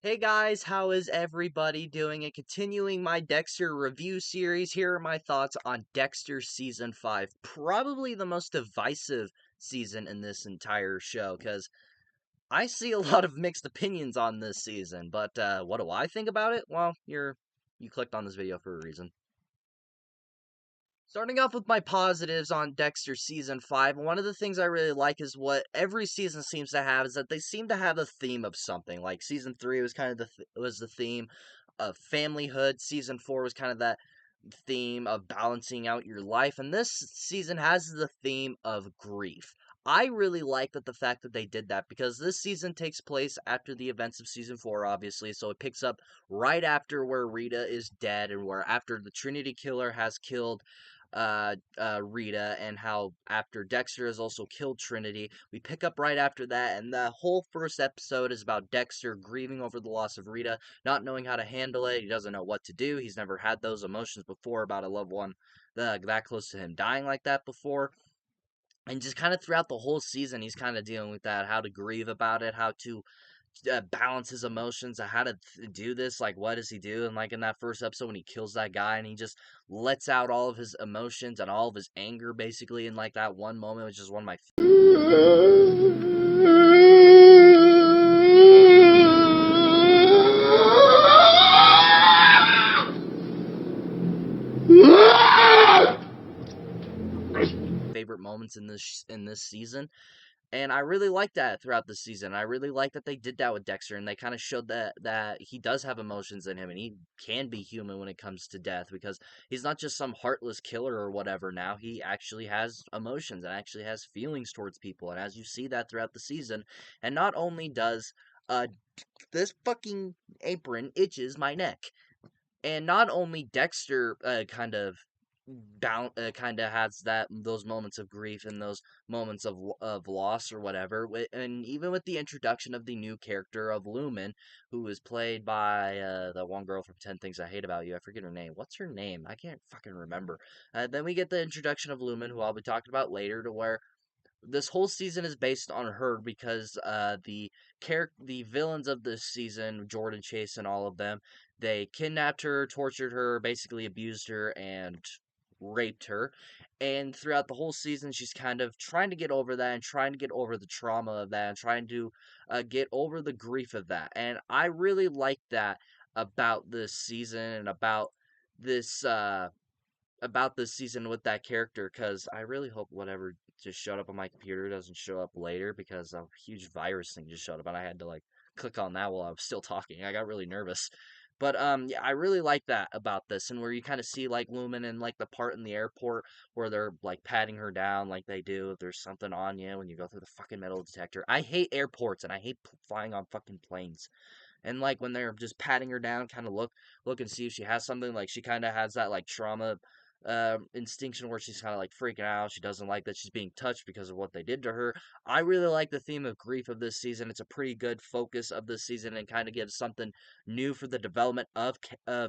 Hey guys, how is everybody doing? And continuing my Dexter review series, here are my thoughts on Dexter Season 5. Probably the most divisive season in this entire show, because I see a lot of mixed opinions on this season, but what do I think about it? Well, you clicked on this video for a reason. Starting off with my positives on Dexter Season 5, one of the things I really like is what every season seems to have is that they seem to have a theme of something. Like Season 3 was kind of was the theme of familyhood. Season 4 was kind of that theme of balancing out your life, and this season has the theme of grief. I really like that the fact that they did that because this season takes place after the events of season 4, obviously, so it picks up right after where Rita is dead and where after the Trinity Killer has killed Rita, and how after Dexter has also killed Trinity, we pick up right after that, and the whole first episode is about Dexter grieving over the loss of Rita, not knowing how to handle it. He doesn't know what to do. He's never had those emotions before about a loved one that close to him dying like that before. And just kind of throughout the whole season, he's kind of dealing with that, how to grieve about it, how to balance his emotions, how to do this. Like, what does he do? And like in that first episode, when he kills that guy, and he just lets out all of his emotions and all of his anger, basically, in like that one moment, which is one of my favorite moments in this season. And I really like that throughout the season. I really like that they did that with Dexter, and they kind of showed that he does have emotions in him, and he can be human when it comes to death, because he's not just some heartless killer or whatever. Now he actually has emotions and actually has feelings towards people, and as you see that throughout the season, and not only does uh this fucking apron itches my neck, and not only Dexter kind of has those moments of grief and those moments of loss or whatever, and even with the introduction of the new character of Lumen, who is played by the one girl from 10 Things I Hate About You. I forget her name. What's her name? I can't fucking remember. Then we get the introduction of Lumen, who I'll be talking about later, to where this whole season is based on her, because the villains of this season, Jordan Chase and all of them, they kidnapped her, tortured her, basically abused her, and raped her. And throughout the whole season, she's kind of trying to get over that, and trying to get over the trauma of that, and trying to get over the grief of that. And I really like that about this season, and this uh about this season with that character, because I really hope whatever just showed up on my computer doesn't show up later, because a huge virus thing just showed up and I had to like click on that while I was still talking. I got really nervous. But yeah, I really like that about this, and where you kind of see like Lumen and like the part in the airport where they're like patting her down like they do if there's something on you when you go through the fucking metal detector. I hate airports, and I hate flying on fucking planes. And like when they're just patting her down, kind of look and see if she has something. Like she kind of has that like trauma instinction where she's kind of like freaking out. She doesn't like that she's being touched because of what they did to her. I really like the theme of grief of this season. It's a pretty good focus of this season, and kind of gives something new for the development of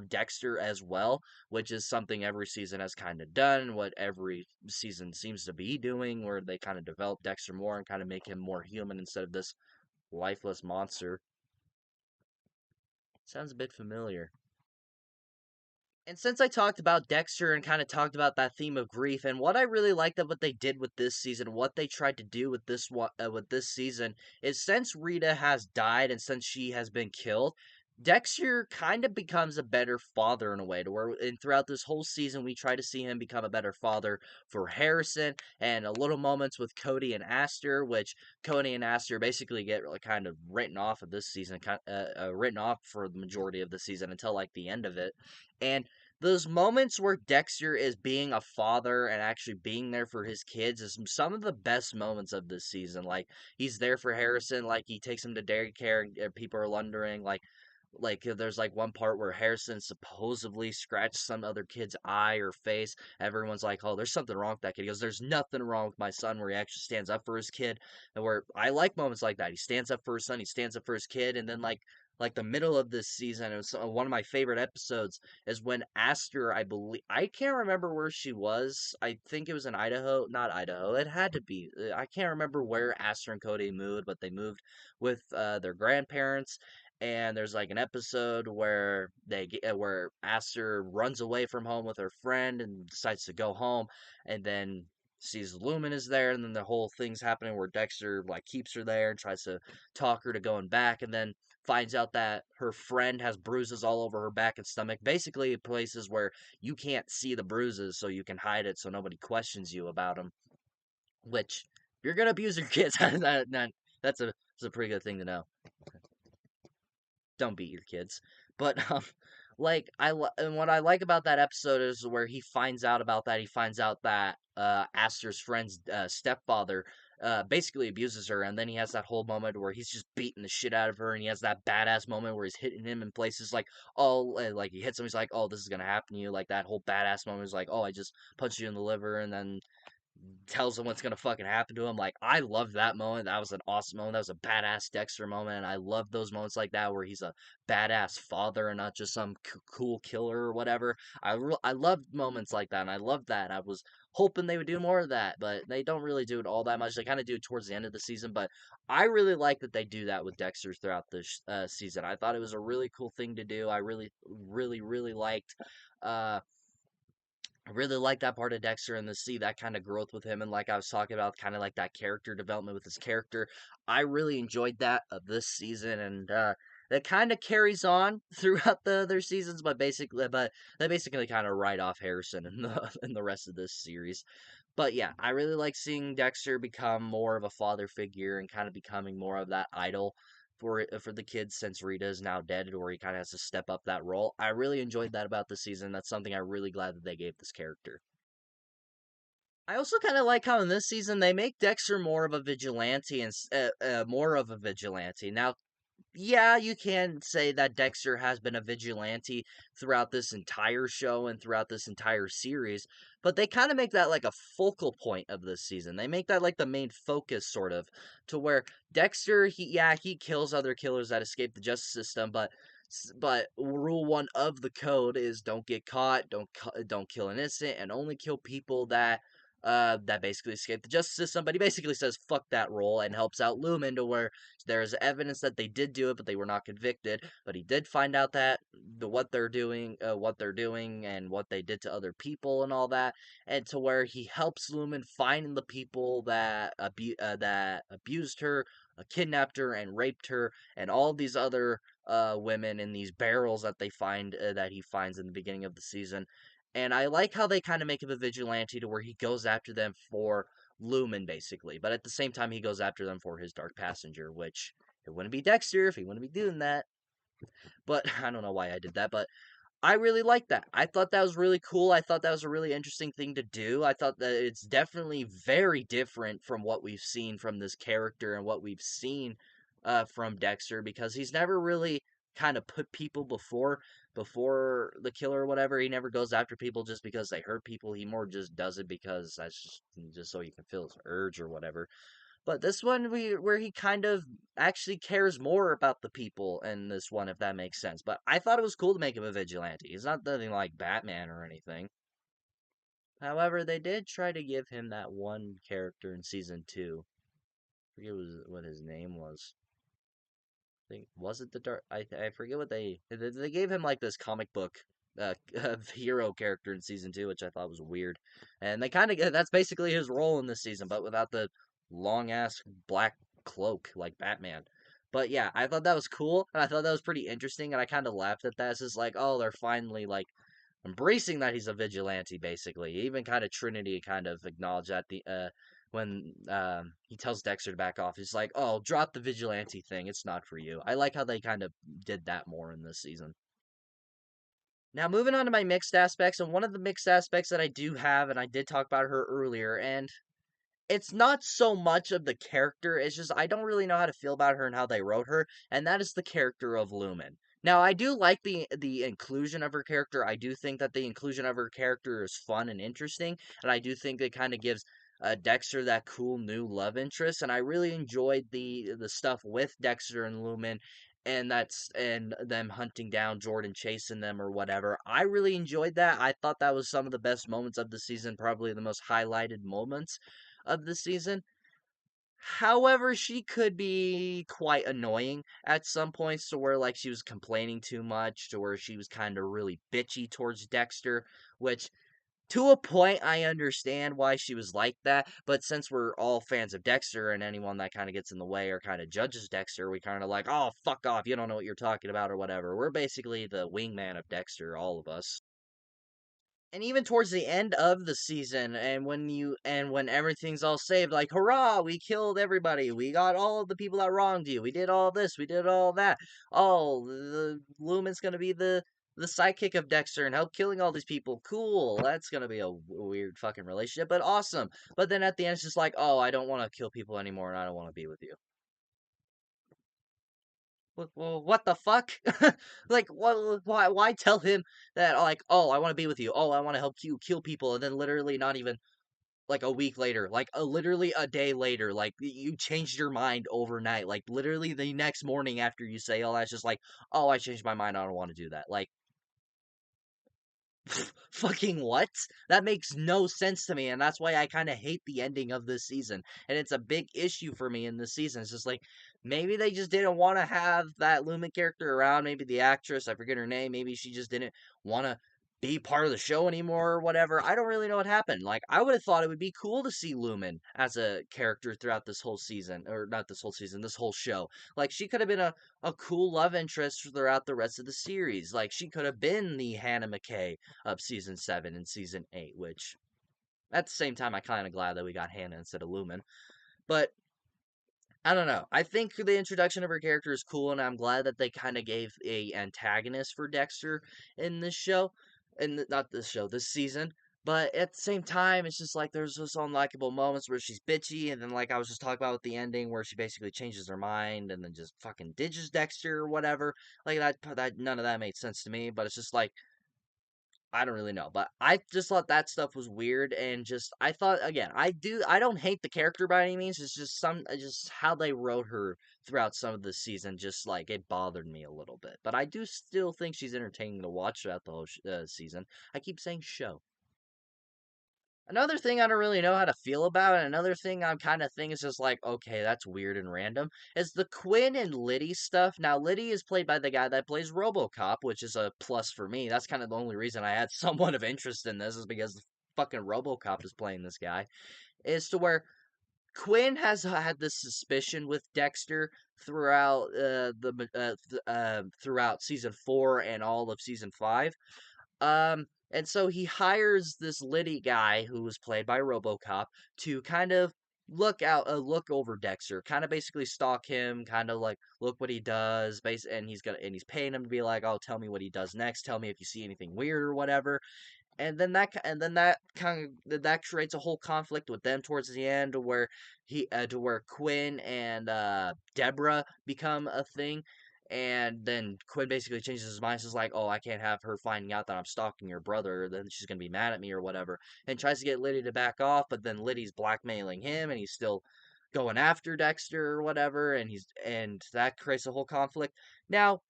Dexter as well, which is something every season has kind of done, what every season seems to be doing, where they kind of develop Dexter more and kind of make him more human instead of this lifeless monster. Sounds a bit familiar. And since I talked about Dexter and kind of talked about that theme of grief, and what I really liked of what they did with this season, what they tried to do with with this season, is since Rita has died and since she has been killed, Dexter kind of becomes a better father in a way, to where and throughout this whole season we try to see him become a better father for Harrison, and a little moments with Cody and Aster, which Cody and Aster basically get like, kind of written off of this season, written off for the majority of the season until like the end of it. And those moments where Dexter is being a father and actually being there for his kids is some of the best moments of this season. Like, he's there for Harrison, like he takes him to daycare, and people are wondering there's like one part where Harrison supposedly scratched some other kid's eye or face. Everyone's like, "Oh, there's something wrong with that kid." He goes, "There's nothing wrong with my son," where he actually stands up for his kid. And where I like moments like that. He stands up for his son, he stands up for his kid, and then like the middle of this season, it was one of my favorite episodes is when Aster, I believe, I can't remember where she was. I think it was in Idaho, not Idaho. It had to be. I can't remember where Aster and Cody moved, but they moved with their grandparents, and there's like an episode where where Aster runs away from home with her friend and decides to go home, and then sees Lumen is there, and then the whole thing's happening where Dexter like keeps her there and tries to talk her to going back, and then finds out that her friend has bruises all over her back and stomach, basically places where you can't see the bruises, so you can hide it so nobody questions you about them. Which, if you're gonna abuse your kids, that's a pretty good thing to know. Don't beat your kids. But like and what I like about that episode is where he finds out about that. He finds out that Aster's friend's stepfather basically abuses her, and then he has that whole moment where he's just beating the shit out of her, and he has that badass moment where he's hitting him in places like, oh, like he hits him, he's like, oh, this is gonna happen to you, like that whole badass moment is like, oh, I just punched you in the liver, and then tells him what's gonna fucking happen to him. Like, I love that moment. That was an awesome moment. That was a badass Dexter moment. And I love those moments like that where he's a badass father and not just some cool killer or whatever. I love moments like that, and I love that. I was hoping they would do more of that, but they don't really do it all that much. They kind of do it towards the end of the season, but I really like that they do that with Dexter throughout this season. I thought it was a really cool thing to do. I really liked. Uh, I really like that part of Dexter and to see that kind of growth with him. And like I was talking about, kind of like that character development with his character. I really enjoyed that of this season. And that kind of carries on throughout the other seasons, but they basically kind of write off Harrison in the rest of this series. But yeah, I really like seeing Dexter become more of a father figure and kind of becoming more of that idol for the kids since Rita is now dead, or he kind of has to step up that role. I really enjoyed that about the season. That's something I'm really glad that they gave this character. I also kind of like how in this season they make Dexter more of a vigilante and more of a vigilante. Now, yeah, you can say that Dexter has been a vigilante throughout this entire show and throughout this entire series, but they kind of make that like a focal point of this season. They make that like the main focus, sort of, to where Dexter, he kills other killers that escape the justice system, but rule one of the code is don't get caught, don't kill an innocent, and only kill people that basically escape the justice system. But he basically says fuck that role and helps out Lumen to where there's evidence that they did do it, but they were not convicted. But he did find out that what they're doing, and what they did to other people and all that, and to where he helps Lumen find the people that abused her, kidnapped her, and raped her, and all these other women in these barrels that they find that he finds in the beginning of the season. And I like how they kind of make him a vigilante to where he goes after them for Lumen, basically. But at the same time, he goes after them for his Dark Passenger, which it wouldn't be Dexter if he wouldn't be doing that. But I don't know why I did that. But I really like that. I thought that was really cool. I thought that was a really interesting thing to do. I thought that it's definitely very different from what we've seen from this character and what we've seen from Dexter, because he's never really kind of put people before the killer or whatever. He never goes after people just because they hurt people. He more just does it because that's just so he can feel his urge or whatever. But this one, where he kind of actually cares more about the people in this one, if that makes sense. But I thought it was cool to make him a vigilante. He's not nothing like Batman or anything. However, they did try to give him that one character in season two. I forget what his name was. I think was it the dark? I forget what they gave him, like this comic book hero character in season two, which I thought was weird. And they kind of that's basically his role in this season, but without the long ass black cloak like Batman. But yeah, I thought that was cool, and I thought that was pretty interesting, and I kind of laughed at that. It's just like, oh, they're finally like embracing that he's a vigilante, basically. Even kind of Trinity kind of acknowledged that the when he tells Dexter to back off. He's like, "Oh, drop the vigilante thing. It's not for you." I like how they kind of did that more in this season. Now, moving on to my mixed aspects, and one of the mixed aspects that I do have, and I did talk about her earlier, and it's not so much of the character, it's just I don't really know how to feel about her and how they wrote her, and that is the character of Lumen. Now, I do like the inclusion of her character. I do think that the inclusion of her character is fun and interesting, and I do think it kind of gives Dexter that cool new love interest, and I really enjoyed the stuff with Dexter and Lumen, and them hunting down Jordan, chasing them or whatever. I really enjoyed that. I thought that was some of the best moments of the season, probably the most highlighted moments of the season. However, she could be quite annoying at some points to where like she was complaining too much, to where she was kind of really bitchy towards Dexter, which to a point I understand why she was like that, but since we're all fans of Dexter and anyone that kind of gets in the way or kind of judges Dexter, we kind of like, "Oh, fuck off, you don't know what you're talking about," or whatever. We're basically the wingman of Dexter, all of us. And even towards the end of the season, when everything's all saved, like hurrah, we killed everybody, we got all of the people that wronged you, we did all this, we did all that. Oh, the Lumen's gonna be the sidekick of Dexter and help killing all these people. Cool, that's gonna be a weird fucking relationship, but awesome. But then at the end, it's just like, oh, I don't want to kill people anymore, and I don't want to be with you. Well, what the fuck? Like, what? Why tell him that? Like, oh, I want to be with you. Oh, I want to help you kill people, and then literally not even like a week later, like literally a day later, like you changed your mind overnight. Like literally the next morning after you say all that's just like, oh, I changed my mind. I don't want to do that. Like, fucking what? That makes no sense to me, and that's why I kind of hate the ending of this season. And it's a big issue for me in this season. It's just like maybe they just didn't want to have that Lumen character around. Maybe the actress, I forget her name, maybe she just didn't want to be part of the show anymore or whatever. I don't really know what happened. Like I would have thought it would be cool to see Lumen as a character throughout this whole season, or not this whole season, this whole show. Like she could have been a cool love interest throughout the rest of the series. Like she could have been the Hannah McKay of season 7 and season 8, which at the same time, I kind of glad that we got Hannah instead of Lumen. But I don't know. I think the introduction of her character is cool, and I'm glad that they kind of gave a antagonist for Dexter in this show, and not this show, this season. But at the same time, it's just like there's just unlikable moments where she's bitchy, and then like I was just talking about with the ending, where she basically changes her mind and then just fucking ditches Dexter or whatever. Like that none of that made sense to me. But it's just like I don't really know, but I just thought that stuff was weird and just I thought again, I don't hate the character by any means. It's just how they wrote her throughout some of the season just like it bothered me a little bit. But I do still think she's entertaining to watch throughout the whole season. I keep saying show. Another thing I don't really know how to feel about, and another thing I'm kind of think is just like, okay, that's weird and random, is the Quinn and Liddy stuff. Now, Liddy is played by the guy that plays RoboCop, which is a plus for me. That's kind of the only reason I had somewhat of interest in this is because the fucking RoboCop is playing this guy. Is to where Quinn has had this suspicion with Dexter throughout throughout season 4 and all of season 5. And so he hires this Liddy guy who was played by RoboCop to kind of look over Dexter, kind of basically stalk him, kind of like look what he does, and he's paying him to be like, "Oh, tell me what he does next. Tell me if you see anything weird or whatever." And then that creates a whole conflict with them towards the end, to where Quinn and Deborah become a thing, and then Quinn basically changes his mind. She's like, "Oh, I can't have her finding out that I'm stalking your brother. Then she's gonna be mad at me or whatever." And tries to get Liddy to back off, but then Liddy's blackmailing him, and he's still going after Dexter or whatever, and that creates a whole conflict. Now,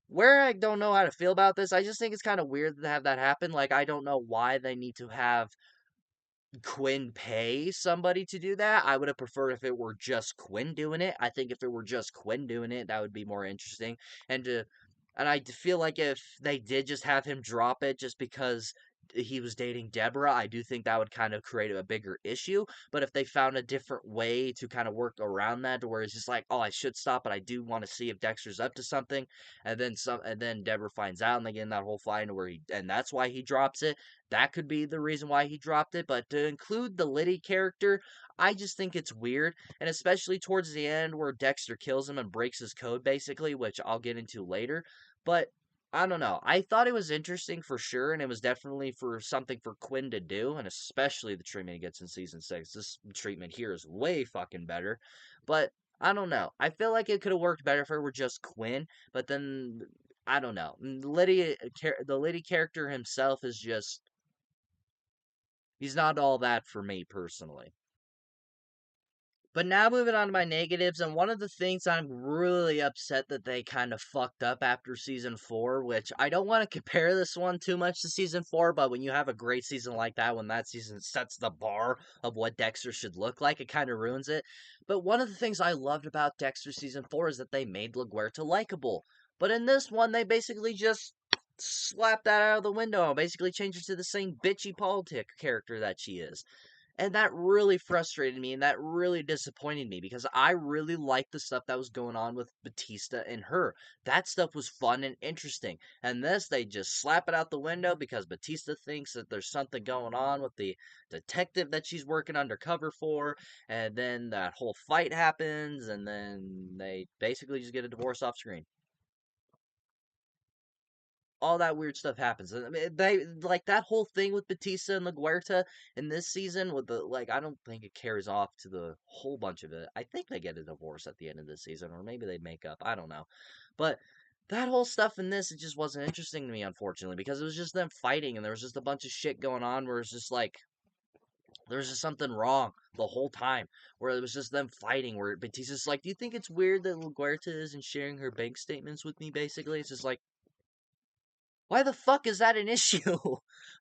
where I don't know how to feel about this, I just think it's kind of weird to have that happen. Like, I don't know why they need to have Quinn pay somebody to do that. I would have preferred if it were just Quinn doing it. I think if it were just Quinn doing it, that would be more interesting. And to and I feel like if they did just have him drop it just because he was dating Deborah, I do think that would kind of create a bigger issue. But if they found a different way to kind of work around that, to where it's just like, oh, I should stop, but I do want to see if Dexter's up to something, and then Deborah finds out, and they get in that whole fight where and that's why he drops it. That could be the reason why he dropped it. But to include the Liddy character, I just think it's weird, and especially towards the end where Dexter kills him and breaks his code, basically, which I'll get into later. But I don't know. I thought it was interesting for sure, and it was definitely for something for Quinn to do, and especially the treatment he gets in season 6. This treatment here is way fucking better. But I don't know. I feel like it could have worked better if it were just Quinn, but then I don't know. The Liddy character himself is just he's not all that for me personally. But now moving on to my negatives, and one of the things I'm really upset that they kind of fucked up after season 4, which I don't want to compare this one too much to season 4, but when you have a great season like that, when that season sets the bar of what Dexter should look like, it kind of ruins it. But one of the things I loved about Dexter season 4 is that they made LaGuerta likable. But in this one, they basically just slapped that out of the window and basically changed her to the same bitchy politic character that she is. And that really frustrated me and that really disappointed me because I really liked the stuff that was going on with Batista and her. That stuff was fun and interesting. And this, they just slap it out the window because Batista thinks that there's something going on with the detective that she's working undercover for. And then that whole fight happens, and then they basically just get a divorce off screen. All that weird stuff happens. I mean, they like that whole thing with Batista and LaGuerta in this season with the like. I don't think it carries off to the whole bunch of it. I think they get a divorce at the end of this season, or maybe they make up. I don't know, but that whole stuff in this, it just wasn't interesting to me, unfortunately, because it was just them fighting, and there was just a bunch of shit going on where it's just like there was just something wrong the whole time, where it was just them fighting. Where Batista's like, "Do you think it's weird that LaGuerta isn't sharing her bank statements with me?" Basically, it's just like, why the fuck is that an issue?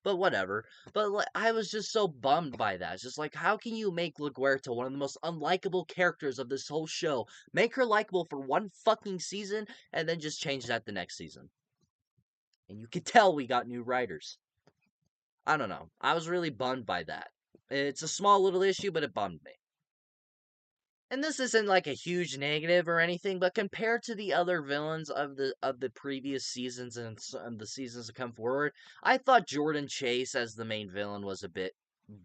But whatever. But like, I was just so bummed by that. It's just like, how can you make LaGuerta one of the most unlikable characters of this whole show, make her likable for one fucking season, and then just change that the next season? And you could tell we got new writers. I don't know. I was really bummed by that. It's a small little issue, but it bummed me. And this isn't like a huge negative or anything, but compared to the other villains of the previous seasons and the seasons to come forward, I thought Jordan Chase as the main villain was a bit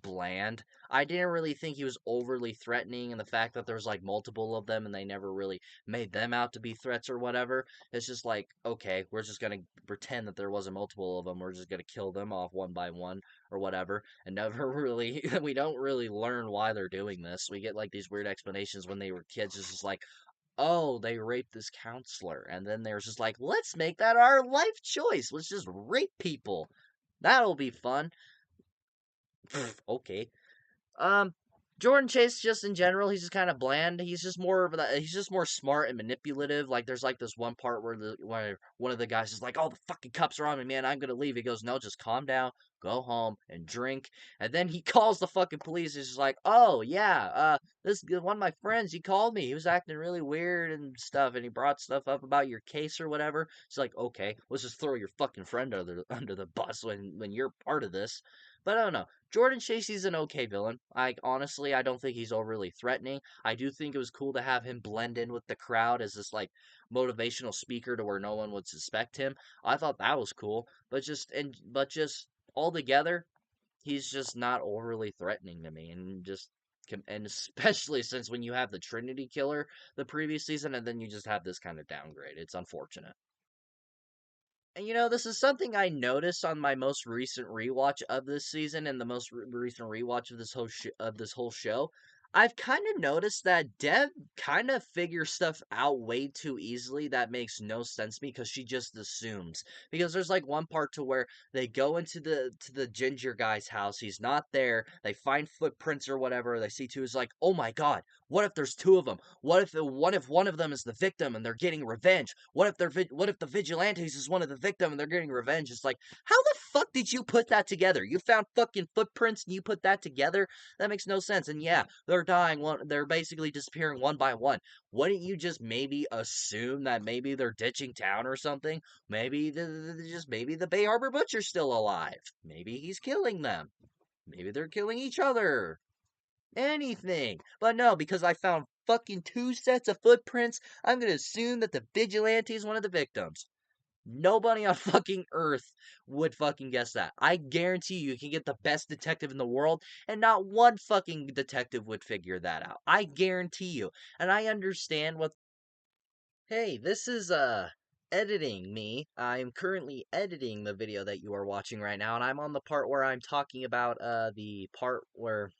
bland. I didn't really think he was overly threatening, and the fact that there's like multiple of them and they never really made them out to be threats or whatever. It's just like, okay, we're just gonna pretend that there wasn't multiple of them. We're just gonna kill them off one by one or whatever, and never really we don't really learn why they're doing this. We get like these weird explanations when they were kids. It's just like, oh, they raped this counselor, and then there's just like, let's make that our life choice. Let's just rape people. That'll be fun. Okay. Um, Jordan Chase, just in general, he's just kind of bland. He's just more of that. He's just more smart and manipulative. Like, there's like this one part where one of the guys is like, "Oh, the fucking cops are on me, man. I'm gonna leave." He goes, "No, just calm down, go home and drink." And then he calls the fucking police. He's just like, "Oh yeah, this one of my friends. He called me. He was acting really weird and stuff, and he brought stuff up about your case or whatever." It's like, okay, let's just throw your fucking friend under the bus when you're part of this. But I don't know. Jordan Chasey's an okay villain. Honestly, I don't think he's overly threatening. I do think it was cool to have him blend in with the crowd as this like motivational speaker to where no one would suspect him. I thought that was cool. But just altogether, he's just not overly threatening to me, and especially since when you have the Trinity Killer the previous season, and then you just have this kind of downgrade. It's unfortunate. And this is something I noticed on my most recent rewatch of this season and the most recent rewatch of this whole show. I've kind of noticed that Deb kind of figures stuff out way too easily that makes no sense to me because she just assumes. Because there's like one part to where they go into the ginger guy's house, he's not there. They find footprints or whatever. They see two. Is like, oh my god, what if there's two of them? What if one of them is the victim and they're getting revenge? What if the vigilantes is one of the victim and they're getting revenge? It's like, how the fuck did you put that together? You found fucking footprints and you put that together? That makes no sense. And yeah, they're dying one. They're basically disappearing one by one. Wouldn't you just maybe assume that maybe they're ditching town or something? Maybe the Bay Harbor Butcher's still alive. Maybe he's killing them. Maybe they're killing each other. Anything. But no, because I found fucking two sets of footprints, I'm gonna assume that the vigilante is one of the victims. Nobody on fucking Earth would fucking guess that. I guarantee you can get the best detective in the world, and not one fucking detective would figure that out. I guarantee you. And I understand what. Hey, this is, editing me. I'm currently editing the video that you are watching right now, and I'm on the part where I'm talking about, the part where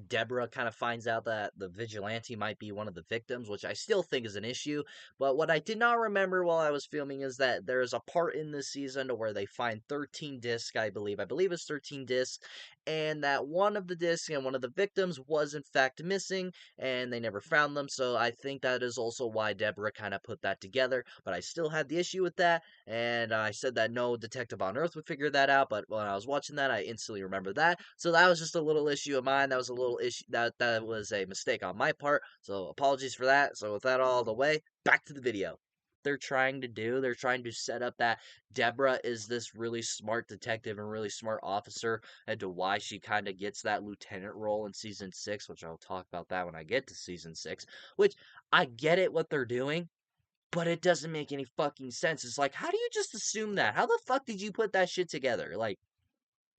Deborah kind of finds out that the vigilante might be one of the victims, which I still think is an issue. But what I did not remember while I was filming is that there is a part in this season where they find 13 discs, I believe. I believe it's 13 discs, and that one of the discs and one of the victims was in fact missing, and they never found them. So I think that is also why Deborah kind of put that together. But I still had the issue with that, and I said that no detective on Earth would figure that out. But when I was watching that, I instantly remembered that. So that was just a little issue of mine. That was a little issue that was a mistake on my part. So apologies for that. So with that all the way, back to the video. They're trying to set up that Deborah is this really smart detective and really smart officer, and to why she kind of gets that lieutenant role in season 6, which I'll talk about that when I get to season 6. Which I get it what they're doing, but it doesn't make any fucking sense. It's like, how do you just assume that? How the fuck did you put that shit together? Like,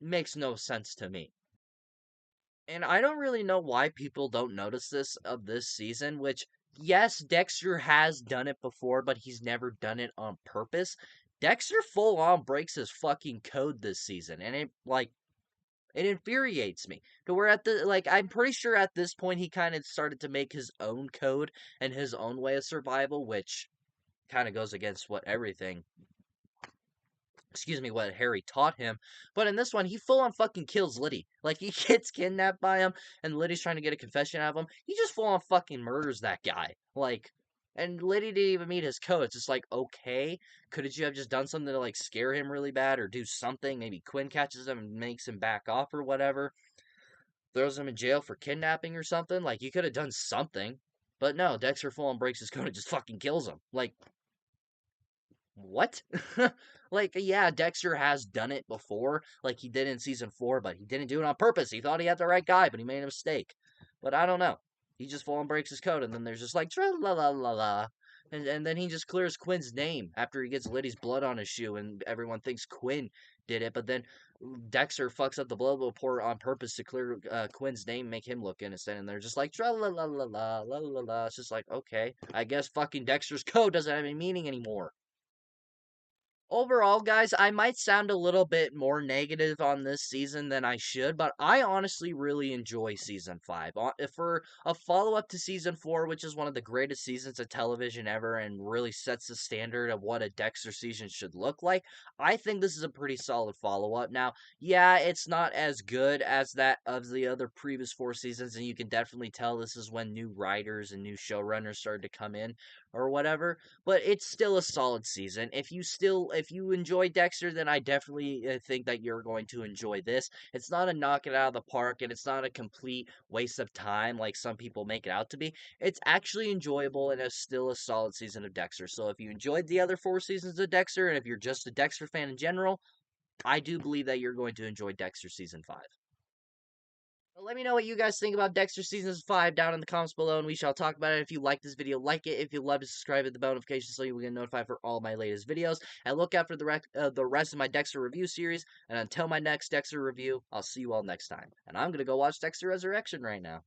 makes no sense to me. And I don't really know why people don't notice this of this season, which, yes, Dexter has done it before, but he's never done it on purpose. Dexter full on breaks his fucking code this season, and it infuriates me. To where at the like I'm pretty sure at this point he kind of started to make his own code and his own way of survival, which kind of goes against what everything what Harry taught him. But in this one, he full on fucking kills Liddy. Like, he gets kidnapped by him, and Liddy's trying to get a confession out of him. He just full on fucking murders that guy. Like, and Liddy didn't even meet his code. It's just like, okay, couldn't you have just done something to, like, scare him really bad or do something? Maybe Quinn catches him and makes him back off or whatever. Throws him in jail for kidnapping or something. Like, you could have done something. But no, Dexter full on breaks his code and just fucking kills him. Like, what? Like, yeah, Dexter has done it before, like he did in season 4, but he didn't do it on purpose. He thought he had the right guy, but he made a mistake. But I don't know. He just full on breaks his code, and then there's just like tra la la la la. And then he just clears Quinn's name after he gets Liddy's blood on his shoe, and everyone thinks Quinn did it. But then Dexter fucks up the blood report on purpose to clear Quinn's name, make him look innocent. And they're just like tra la la la la la la la. It's just like, okay, I guess fucking Dexter's code doesn't have any meaning anymore. Overall, guys, I might sound a little bit more negative on this season than I should, but I honestly really enjoy season 5. For a follow up to season 4, which is one of the greatest seasons of television ever and really sets the standard of what a Dexter season should look like, I think this is a pretty solid follow up. Now, yeah, it's not as good as that of the other previous 4 seasons, and you can definitely tell this is when new writers and new showrunners started to come in or whatever, but it's still a solid season. If you enjoy Dexter, then I definitely think that you're going to enjoy this. It's not a knock it out of the park, and it's not a complete waste of time like some people make it out to be. It's actually enjoyable, and it's still a solid season of Dexter. So if you enjoyed the other 4 seasons of Dexter, and if you're just a Dexter fan in general, I do believe that you're going to enjoy Dexter season 5. Well, let me know what you guys think about Dexter Season 5 down in the comments below, and we shall talk about it. If you like this video, like it. If you love to subscribe, hit the bell notification so you will get notified for all my latest videos. And look out for the rest of my Dexter review series. And until my next Dexter review, I'll see you all next time. And I'm going to go watch Dexter Resurrection right now.